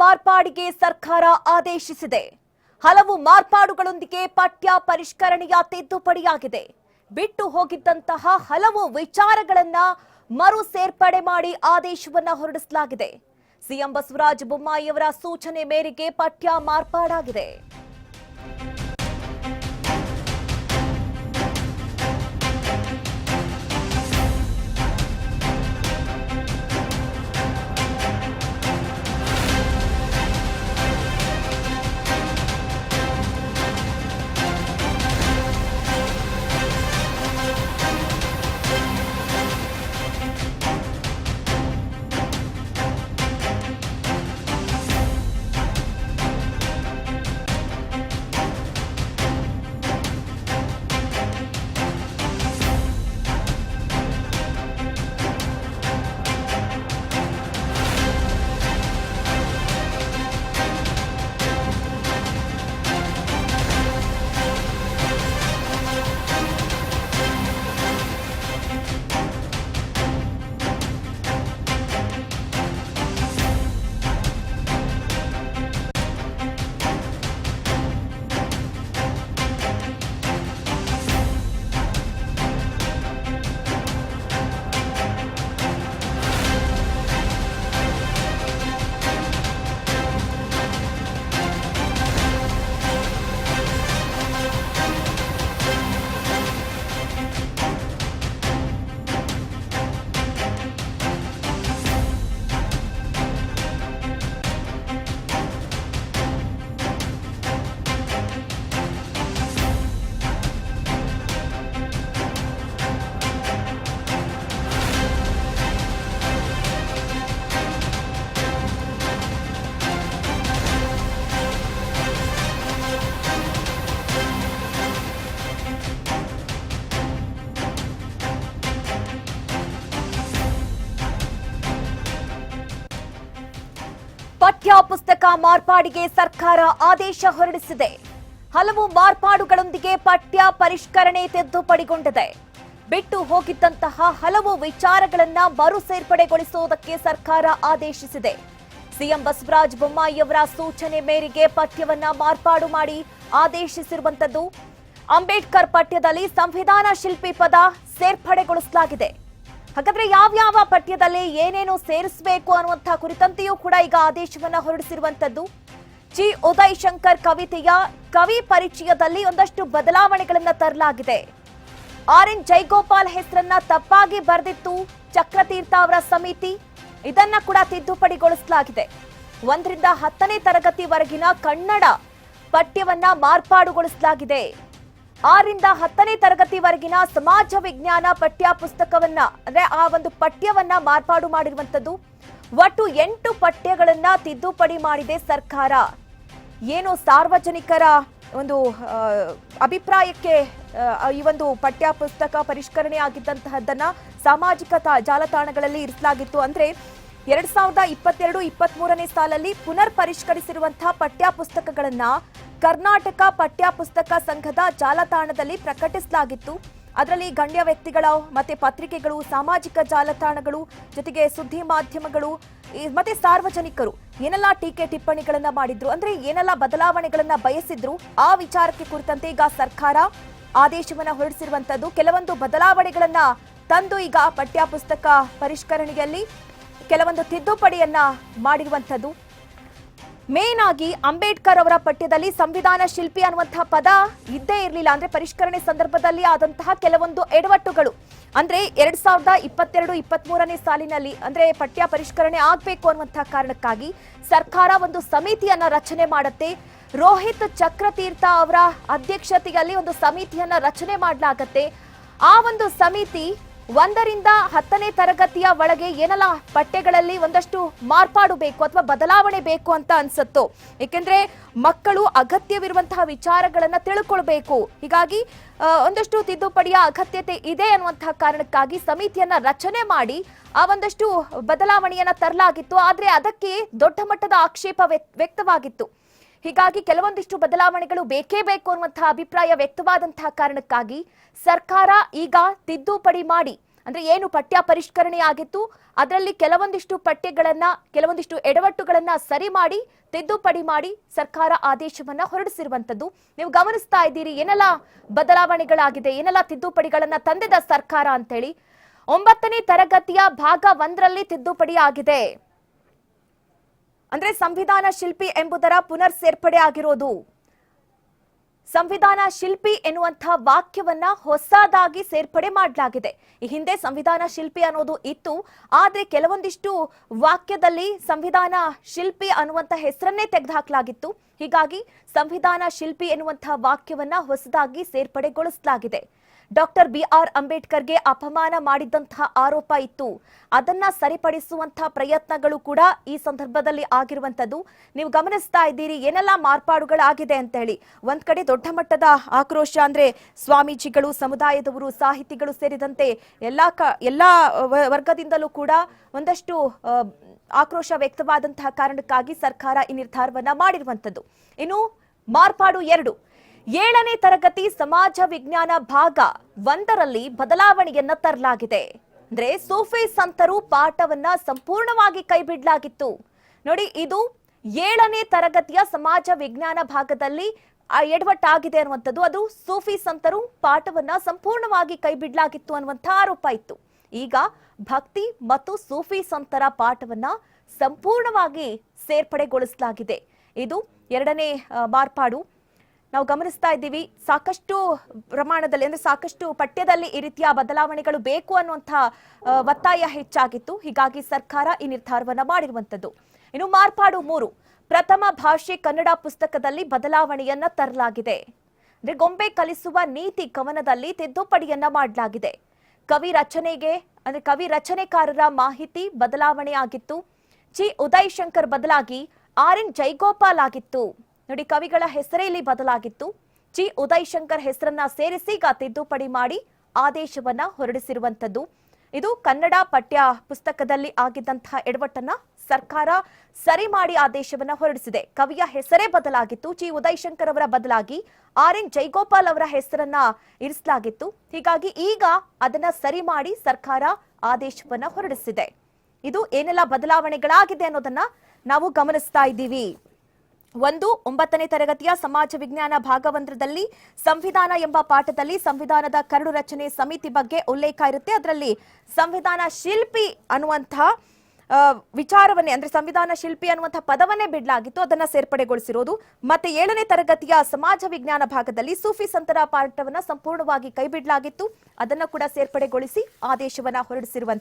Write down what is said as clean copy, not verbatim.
ಮಾರ್ಪಾಡಿಗೆ ಸರ್ಕಾರ ಆದೇಶಿಸಿದೆ. ಹಲವು ಮಾರ್ಪಾಡುಗಳೊಂದಿಗೆ ಪಠ್ಯ ಪರಿಷ್ಕರಣೆಯ ತಿದ್ದುಪಡಿಯಾಗಿದೆ. ಬಿಟ್ಟು ಹೋಗಿದ್ದಂತಹ ಹಲವು ವಿಚಾರಗಳನ್ನ ಮರು ಸೇರ್ಪಡೆ ಮಾಡಿ ಆದೇಶವನ್ನ ಹೊರಡಿಸಲಾಗಿದೆ. ಸಿಎಂ ಬಸವರಾಜ ಬೊಮ್ಮಾಯಿ ಅವರ ಸೂಚನೆ ಮೇರೆಗೆ ಪಠ್ಯ ಮಾರ್ಪಾಡಾಗಿದೆ. ಪಠ್ಯ ಪುಸ್ತಕ ಮಾರ್ಪಾಡಿಗೆ ಸರ್ಕಾರ ಆದೇಶ ಹೊರಡಿಸಿದೆ. ಹಲವು ಮಾರ್ಪಾಡುಗಳೊಂದಿಗೆ ಪಠ್ಯ ಪರಿಷ್ಕರಣೆ ತಿದ್ದುಪಡಿಗೊಂಡಿದೆ. ಬಿಟ್ಟು ಹೋಗಿದ್ದಂತಹ ಹಲವು ವಿಚಾರಗಳನ್ನ ಮರು ಸೇರ್ಪಡೆಗೊಳಿಸುವುದಕ್ಕೆ ಸರ್ಕಾರ ಆದೇಶಿಸಿದೆ. ಸಿಎಂ ಬಸವರಾಜ ಬೊಮ್ಮಾಯಿ ಅವರ ಸೂಚನೆ ಮೇರೆಗೆ ಪಠ್ಯವನ್ನ ಮಾರ್ಪಾಡು ಮಾಡಿ ಆದೇಶಿಸಿರುವಂತದ್ದು. ಅಂಬೇಡ್ಕರ್ ಪಠ್ಯದಲ್ಲಿ ಸಂವಿಧಾನ ಶಿಲ್ಪಿ ಪದ ಸೇರ್ಪಡೆಗೊಳಿಸಲಾಗಿದೆ. ಹಾಗಾದ್ರೆ ಯಾವ್ಯಾವ ಪಠ್ಯದಲ್ಲಿ ಏನೇನು ಸೇರಿಸಬೇಕು ಅನ್ನುವಂತಹ ಕುರಿತಂತೆಯೂ ಕೂಡ ಈಗ ಆದೇಶವನ್ನ ಹೊರಡಿಸಿರುವಂತದ್ದು. ಜಿ ಉದಯ್ ಶಂಕರ್ ಕವಿತೆಯ ಕವಿ ಪರಿಚಯದಲ್ಲಿ ಒಂದಷ್ಟು ಬದಲಾವಣೆಗಳನ್ನ ತರಲಾಗಿದೆ. RN ಜೈಗೋಪಾಲ್ ಹೆಸರನ್ನ ತಪ್ಪಾಗಿ ಬರೆದಿತ್ತು ಚಕ್ರತೀರ್ಥ ಅವರ ಸಮಿತಿ. ಇದನ್ನ ಕೂಡ ತಿದ್ದುಪಡಿಗೊಳಿಸಲಾಗಿದೆ. 1ರಿಂದ 10ನೇ ತರಗತಿವರೆಗಿನ ಕನ್ನಡ ಪಠ್ಯವನ್ನ ಮಾರ್ಪಾಡುಗೊಳಿಸಲಾಗಿದೆ. 6ರಿಂದ 10ನೇ ತರಗತಿವರೆಗಿನ ಸಮಾಜ ವಿಜ್ಞಾನ ಪಠ್ಯ ಪುಸ್ತಕವನ್ನ ಅಂದ್ರೆ ಆ ಒಂದು ಪಠ್ಯವನ್ನ ಮಾರ್ಪಾಡು ಮಾಡಿರುವಂತದ್ದು. ಒಟ್ಟು 8 ಪಠ್ಯಗಳನ್ನ ತಿದ್ದುಪಡಿ ಮಾಡಿದೆ ಸರ್ಕಾರ. ಏನು ಸಾರ್ವಜನಿಕರ ಒಂದು ಅಭಿಪ್ರಾಯಕ್ಕೆ ಈ ಒಂದು ಪಠ್ಯ ಪುಸ್ತಕ ಪರಿಷ್ಕರಣೆ ಆಗಿದ್ದಂತಹದ್ದನ್ನ ಸಾಮಾಜಿಕ ಜಾಲತಾಣಗಳಲ್ಲಿ ಇರಿಸಲಾಗಿತ್ತು. ಅಂದ್ರೆ 2022-23ನೇ ಸಾಲಲ್ಲಿ ಪುನರ್ ಪರಿಷ್ಕರಿಸಿರುವಂತಹ ಪಠ್ಯ ಪುಸ್ತಕಗಳನ್ನ ಕರ್ನಾಟಕ ಪಠ್ಯ ಪುಸ್ತಕ ಸಂಘದ ಜಾಲತಾಣದಲ್ಲಿ ಪ್ರಕಟಿಸಲಾಗಿತ್ತು. ಅದರಲ್ಲಿ ಗಣ್ಯ ವ್ಯಕ್ತಿಗಳ ಮತ್ತೆ ಪತ್ರಿಕೆಗಳು, ಸಾಮಾಜಿಕ ಜಾಲತಾಣಗಳು, ಜೊತೆಗೆ ಸುದ್ದಿ ಮಾಧ್ಯಮಗಳು ಮತ್ತೆ ಸಾರ್ವಜನಿಕರು ಏನೆಲ್ಲ ಟೀಕೆ ಟಿಪ್ಪಣಿಗಳನ್ನ ಮಾಡಿದ್ರು, ಅಂದ್ರೆ ಏನೆಲ್ಲ ಬದಲಾವಣೆಗಳನ್ನ ಬಯಸಿದ್ರು ಆ ವಿಚಾರಕ್ಕೆ ಕುರಿತಂತೆ ಈಗ ಸರ್ಕಾರ ಆದೇಶವನ್ನ ಹೊರಡಿಸಿರುವಂತದ್ದು. ಕೆಲವೊಂದು ಬದಲಾವಣೆಗಳನ್ನ ತಂದು ಈಗ ಪಠ್ಯ ಪುಸ್ತಕ ಪರಿಷ್ಕರಣೆಯಲ್ಲಿ ಕೆಲವೊಂದು ತಿದ್ದುಪಡಿಯನ್ನ ಮಾಡಿರುವಂತದ್ದು. ಮೇನ್ ಆಗಿ ಅಂಬೇಡ್ಕರ್ ಅವರ ಪಠ್ಯದಲ್ಲಿ ಸಂವಿಧಾನ ಶಿಲ್ಪಿ ಅನ್ನುವಂತಹ ಪದ ಇದ್ದೇ ಇರಲಿಲ್ಲ. ಅಂದ್ರೆ ಪರಿಷ್ಕರಣೆ ಸಂದರ್ಭದಲ್ಲಿ ಆದಂತಹ ಕೆಲವೊಂದು ಎಡವಟ್ಟುಗಳು, ಅಂದ್ರೆ 2022-23ನೇ ಸಾಲಿನಲ್ಲಿ ಅಂದ್ರೆ ಪಠ್ಯ ಪರಿಷ್ಕರಣೆ ಆಗ್ಬೇಕು ಅನ್ನುವಂತಹ ಕಾರಣಕ್ಕಾಗಿ ಸರ್ಕಾರ ಒಂದು ಸಮಿತಿಯನ್ನ ರಚನೆ ಮಾಡುತ್ತೆ. ರೋಹಿತ್ ಚಕ್ರತೀರ್ಥ ಅವರ ಅಧ್ಯಕ್ಷತೆಯಲ್ಲಿ ಒಂದು ಸಮಿತಿಯನ್ನ ರಚನೆ ಮಾಡಲಾಗತ್ತೆ. ಆ ಒಂದು ಸಮಿತಿ 1ರಿಂದ 10ನೇ ತರಗತಿಯ ಒಳಗೆ ಏನೆಲ್ಲ ಪಠ್ಯಗಳಲ್ಲಿ ಒಂದಷ್ಟು ಮಾರ್ಪಾಡು ಬೇಕು ಅಥವಾ ಬದಲಾವಣೆ ಬೇಕು ಅಂತ ಅನ್ಸುತ್ತೋ, ಏಕೆಂದ್ರೆ ಮಕ್ಕಳು ಅಗತ್ಯವಿರುವಂತಹ ವಿಚಾರಗಳನ್ನ ತಿಳ್ಕೊಳ್ಬೇಕು, ಹೀಗಾಗಿ ಒಂದಷ್ಟು ತಿದ್ದುಪಡಿಯ ಅಗತ್ಯತೆ ಇದೆ ಅನ್ನುವಂತಹ ಕಾರಣಕ್ಕಾಗಿ ಸಮಿತಿಯನ್ನ ರಚನೆ ಮಾಡಿ ಆ ಒಂದಷ್ಟು ಬದಲಾವಣೆಯನ್ನ ತರಲಾಗಿತ್ತು. ಆದ್ರೆ ಅದಕ್ಕೆ ದೊಡ್ಡ ಮಟ್ಟದ ಆಕ್ಷೇಪ ವ್ಯಕ್ತವಾಗಿತ್ತು. ಹೀಗಾಗಿ ಕೆಲವೊಂದಿಷ್ಟು ಬದಲಾವಣೆಗಳು ಬೇಕೇ ಬೇಕು ಅನ್ನುವಂತಹ ಅಭಿಪ್ರಾಯ ವ್ಯಕ್ತವಾದಂತಹ ಕಾರಣಕ್ಕಾಗಿ ಸರ್ಕಾರ ಈಗ ತಿದ್ದುಪಡಿ ಮಾಡಿ ಅಂದ್ರೆ ಏನು ಪಠ್ಯ ಪರಿಷ್ಕರಣೆ ಆಗಿತ್ತು ಅದರಲ್ಲಿ ಕೆಲವೊಂದಿಷ್ಟು ಎಡವಟ್ಟುಗಳನ್ನ ಸರಿ ಮಾಡಿ ತಿದ್ದುಪಡಿ ಮಾಡಿ ಸರ್ಕಾರ ಆದೇಶವನ್ನ ಹೊರಡಿಸಿರುವಂತದ್ದು ನೀವು ಗಮನಿಸ್ತಾ ಇದ್ದೀರಿ. ಏನೆಲ್ಲ ಬದಲಾವಣೆಗಳಾಗಿದೆ, ಏನೆಲ್ಲ ತಿದ್ದುಪಡಿಗಳನ್ನ ತಂದಿದ ಸರ್ಕಾರ ಅಂತೇಳಿ. 9ನೇ ತರಗತಿಯ ಭಾಗ 1ರಲ್ಲಿ ತಿದ್ದುಪಡಿ ಆಗಿದೆ. ಅಂದ್ರೆ ಸಂವಿಧಾನ ಶಿಲ್ಪಿ ಎಂಬುದರ ಪುನರ್ ಸೇರ್ಪಡೆ ಆಗಿರೋದು. ಸಂವಿಧಾನ ಶಿಲ್ಪಿ ಎನ್ನುವಂತಹ ವಾಕ್ಯವನ್ನ ಹೊಸದಾಗಿ ಸೇರ್ಪಡೆ ಮಾಡಲಾಗಿದೆ. ಈ ಹಿಂದೆ ಸಂವಿಧಾನ ಶಿಲ್ಪಿ ಅನ್ನೋದು ಇತ್ತು, ಆದ್ರೆ ಕೆಲವೊಂದಿಷ್ಟು ವಾಕ್ಯದಲ್ಲಿ ಸಂವಿಧಾನ ಶಿಲ್ಪಿ ಅನ್ನುವಂತ ಹೆಸರನ್ನೇ ತೆಗೆದುಹಾಕಲಾಗಿತ್ತು. ಹೀಗಾಗಿ ಸಂವಿಧಾನ ಶಿಲ್ಪಿ ಎನ್ನುವಂತಹ ವಾಕ್ಯವನ್ನ ಹೊಸದಾಗಿ ಸೇರ್ಪಡೆಗೊಳಿಸಲಾಗಿದೆ. ಡಾಕ್ಟರ್ BR ಅಂಬೇಡ್ಕರ್ಗೆ ಅಪಮಾನ ಮಾಡಿದಂತಹ ಆರೋಪ ಇತ್ತು, ಅದನ್ನ ಸರಿಪಡಿಸುವಂತಹ ಪ್ರಯತ್ನಗಳು ಕೂಡ ಈ ಸಂದರ್ಭದಲ್ಲಿ ಆಗಿರುವಂತದ್ದು ನೀವು ಗಮನಿಸ್ತಾ ಇದ್ದೀರಿ. ಏನೆಲ್ಲ ಮಾರ್ಪಾಡುಗಳಾಗಿದೆ ಅಂತ ಹೇಳಿ. ಒಂದ್ ಕಡೆ ದೊಡ್ಡ ಮಟ್ಟದ ಆಕ್ರೋಶ, ಅಂದ್ರೆ ಸ್ವಾಮೀಜಿಗಳು, ಸಮುದಾಯದವರು, ಸಾಹಿತಿಗಳು ಸೇರಿದಂತೆ ಎಲ್ಲಾ ವರ್ಗದಿಂದಲೂ ಕೂಡ ಒಂದಷ್ಟು ಆಕ್ರೋಶ ವ್ಯಕ್ತವಾದಂತಹ ಕಾರಣಕ್ಕಾಗಿ ಸರ್ಕಾರ ಈ ನಿರ್ಧಾರವನ್ನ ಮಾಡಿರುವಂತದ್ದು. ಇನ್ನು ಮಾರ್ಪಾಡು 2, 7ನೇ ತರಗತಿ ಸಮಾಜ ವಿಜ್ಞಾನ ಭಾಗ 1ರಲ್ಲಿ ಬದಲಾವಣೆಯನ್ನ ತರಲಾಗಿದೆ. ಅಂದ್ರೆ ಸೂಫಿ ಸಂತರು ಪಾಠವನ್ನ ಸಂಪೂರ್ಣವಾಗಿ ಕೈಬಿಡಲಾಗಿತ್ತು. ನೋಡಿ, ಇದು 7ನೇ ತರಗತಿಯ ಸಮಾಜ ವಿಜ್ಞಾನ ಭಾಗದಲ್ಲಿ ಎಡವಟ್ಟಾಗಿದೆ ಅನ್ನುವಂಥದ್ದು. ಅದು ಸೂಫಿ ಸಂತರು ಪಾಠವನ್ನ ಸಂಪೂರ್ಣವಾಗಿ ಕೈಬಿಡಲಾಗಿತ್ತು ಅನ್ನುವಂಥ ಆರೋಪ ಇತ್ತು. ಈಗ ಭಕ್ತಿ ಮತ್ತು ಸೂಫಿ ಸಂತರ ಪಾಠವನ್ನ ಸಂಪೂರ್ಣವಾಗಿ ಸೇರ್ಪಡೆಗೊಳಿಸಲಾಗಿದೆ. ಇದು 2ನೇ ಮಾರ್ಪಾಡು. ನಾವು ಗಮನಿಸ್ತಾ ಇದ್ದೀವಿ, ಸಾಕಷ್ಟು ಪ್ರಮಾಣದಲ್ಲಿ ಅಂದ್ರೆ ಸಾಕಷ್ಟು ಪಠ್ಯದಲ್ಲಿ ಈ ರೀತಿಯ ಬದಲಾವಣೆಗಳು ಬೇಕು ಅನ್ನುವಂಥ ಒತ್ತಾಯ ಹೆಚ್ಚಾಗಿತ್ತು. ಹೀಗಾಗಿ ಸರ್ಕಾರ ಈ ನಿರ್ಧಾರವನ್ನ ಮಾಡಿರುವಂತದ್ದು. ಇನ್ನು ಮಾರ್ಪಾಡು 3, ಪ್ರಥಮ ಭಾಷೆ ಕನ್ನಡ ಪುಸ್ತಕದಲ್ಲಿ ಬದಲಾವಣೆಯನ್ನ ತರಲಾಗಿದೆ. ಅಂದ್ರೆ ಗೊಂಬೆ ಕಲಿಸುವ ನೀತಿ ಕವನದಲ್ಲಿ ತಿದ್ದುಪಡಿಯನ್ನ ಮಾಡಲಾಗಿದೆ. ಕವಿ ರಚನೆಕಾರರ ಮಾಹಿತಿ ಬದಲಾವಣೆ ಆಗಿತ್ತು. ಚಿ ಉದಯ್ ಶಂಕರ್ ಬದಲಾಗಿ RN ಜೈಗೋಪಾಲ್ ಆಗಿತ್ತು. ನೋಡಿ, ಕವಿಗಳ ಹೆಸರೇ ಇಲ್ಲಿ ಬದಲಾಗಿತ್ತು. ಚಿ ಉದಯ್ ಶಂಕರ್ ಹೆಸರನ್ನ ಸೇರಿಸಿ ಈಗ ತಿದ್ದುಪಡಿ ಮಾಡಿ ಆದೇಶವನ್ನ ಹೊರಡಿಸಿರುವಂತದ್ದು. ಇದು ಕನ್ನಡ ಪಠ್ಯ ಪುಸ್ತಕದಲ್ಲಿ ಆಗಿದ್ದಂತಹ ಎಡವಟ್ಟನ್ನ ಸರ್ಕಾರ ಸರಿ ಮಾಡಿ ಆದೇಶವನ್ನ ಹೊರಡಿಸಿದೆ. ಕವಿಯ ಹೆಸರೇ ಬದಲಾಗಿತ್ತು. ಚಿ ಉದಯ್ ಶಂಕರ್ ಅವರ ಬದಲಾಗಿ RN ಜೈಗೋಪಾಲ್ ಅವರ ಹೆಸರನ್ನ ಇರಿಸಲಾಗಿತ್ತು. ಹೀಗಾಗಿ ಈಗ ಅದನ್ನ ಸರಿ ಮಾಡಿ ಸರ್ಕಾರ ಆದೇಶವನ್ನ ಹೊರಡಿಸಿದೆ. ಇದು ಏನೆಲ್ಲ ಬದಲಾವಣೆಗಳಾಗಿದೆ ಅನ್ನೋದನ್ನ ನಾವು ಗಮನಿಸ್ತಾ ಇದ್ದೀವಿ. 9ನೇ ತರಗತಿಯ ಸಮಾಜ ವಿಜ್ಞಾನ ಭಾಗ 1ರಲ್ಲಿ ಸಂವಿಧಾನ ಎಂಬ ಪಾಠದಲ್ಲಿ ಸಂವಿಧಾನದ ಕರಡು ರಚನೆ ಸಮಿತಿ ಬಗ್ಗೆ ಉಲ್ಲೇಖ ಇರುತ್ತೆ. ಅದರಲ್ಲಿ ಸಂವಿಧಾನ ಶಿಲ್ಪಿ ಅನ್ನುವಂತಹ ವಿಚಾರವನ್ನೇ, ಅಂದ್ರೆ ಸಂವಿಧಾನ ಶಿಲ್ಪಿ ಅನ್ನುವಂತಹ ಪದವನ್ನೇ ಬಿಡಲಾಗಿತ್ತು, ಅದನ್ನ ಸೇರ್ಪಡೆಗೊಳಿಸಿರೋದು. ಮತ್ತೆ 7ನೇ ತರಗತಿಯ ಸಮಾಜ ವಿಜ್ಞಾನ ಭಾಗದಲ್ಲಿ ಸೂಫಿ ಸಂತರ ಪಾಠವನ್ನ ಸಂಪೂರ್ಣವಾಗಿ ಕೈಬಿಡಲಾಗಿತ್ತು, ಅದನ್ನ ಕೂಡ ಸೇರ್ಪಡೆಗೊಳಿಸಿ ಆದೇಶವನ್ನ ಹೊರಡಿಸಿರುವಂತ